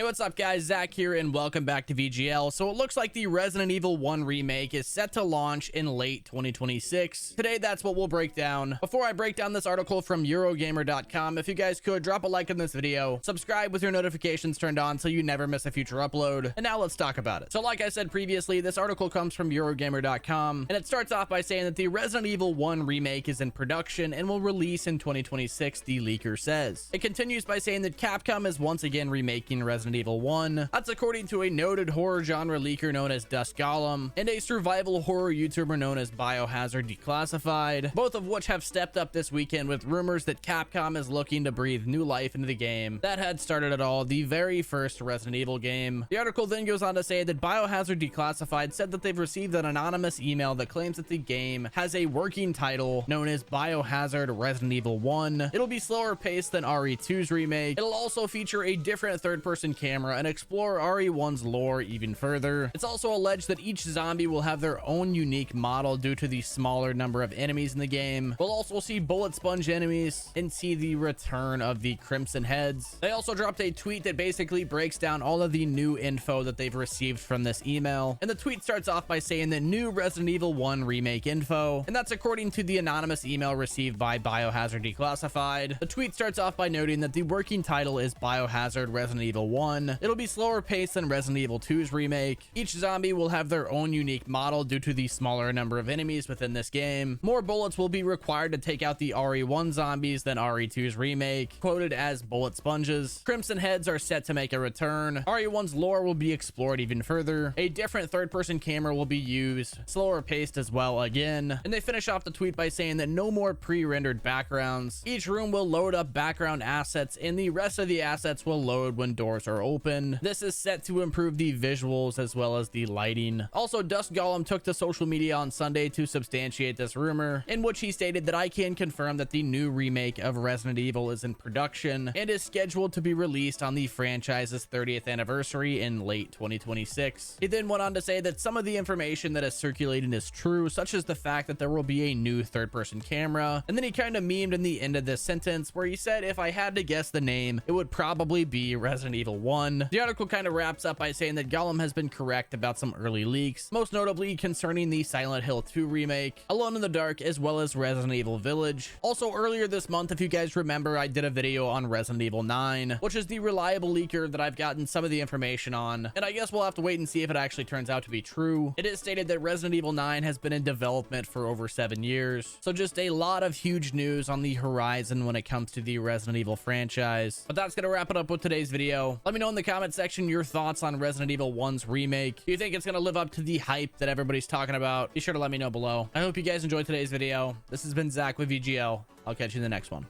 Hey, what's up guys? Zach here and welcome back to VGL. So it looks like the Resident Evil 1 remake is set to launch in late 2026. Today, that's what we'll break down. Before I break down this article from Eurogamer.com, if you guys could drop a like on this video, subscribe with your notifications turned on so you never miss a future upload. And now let's talk about it. So like I said previously, this article comes from Eurogamer.com and it starts off by saying that the Resident Evil 1 remake is in production and will release in 2026, the leaker says. It continues by saying that Capcom is once again remaking Resident Evil 1. That's according to a noted horror genre leaker known as Dust Golem and a survival horror YouTuber known as Biohazard Declassified, both of which have stepped up this weekend with rumors that Capcom is looking to breathe new life into the game that had started it all, the very first Resident Evil game. The article then goes on to say that Biohazard Declassified said that they've received an anonymous email that claims that the game has a working title known as Biohazard Resident Evil 1. It'll be slower paced than RE2's remake. It'll also feature a different third-person camera and explore RE1's lore even further. It's also alleged that each zombie will have their own unique model due to the smaller number of enemies in the game. We'll also see bullet sponge enemies and see the return of the Crimson Heads. They also dropped a tweet that basically breaks down all of the new info that they've received from this email. And the tweet starts off by saying that new Resident Evil 1 remake info, and that's according to the anonymous email received by Biohazard Declassified. The tweet starts off by noting that the working title is Biohazard Resident Evil 1. It'll be slower paced than Resident Evil 2's remake. Each zombie will have their own unique model due to the smaller number of enemies within this game. More bullets will be required to take out the RE1 zombies than RE2's remake, quoted as bullet sponges. Crimson Heads are set to make a return. RE1's lore will be explored even further. A different third-person camera will be used, slower paced as well again. And they finish off the tweet by saying that no more pre-rendered backgrounds. Each room will load up background assets and the rest of the assets will load when doors are open. This is set to improve the visuals as well as the lighting. Also, Dust Golem took to social media on Sunday to substantiate this rumor, in which he stated that I can confirm that the new remake of Resident Evil is in production and is scheduled to be released on the franchise's 30th anniversary in late 2026. He then went on to say that some of the information that is circulating is true, such as the fact that there will be a new third-person camera. And then he kind of memed in the end of this sentence where he said, if I had to guess the name, it would probably be Resident Evil 1. The article kind of wraps up by saying that Golem has been correct about some early leaks, most notably concerning the Silent Hill 2 remake, Alone in the Dark, as well as Resident Evil Village. Also, earlier this month, if you guys remember, I did a video on Resident Evil 9, which is the reliable leaker that I've gotten some of the information on, and I guess we'll have to wait and see if it actually turns out to be true. It is stated that Resident Evil 9 has been in development for over 7 years, so just a lot of huge news on the horizon when it comes to the Resident Evil franchise. But that's gonna wrap it up with today's video. Let me know in the comment section your thoughts on Resident Evil 1's remake. Do you think it's gonna live up to the hype that everybody's talking about? Be sure to let me know below. I hope you guys enjoyed today's video. This has been Zach with VGL. I'll catch you in the next one.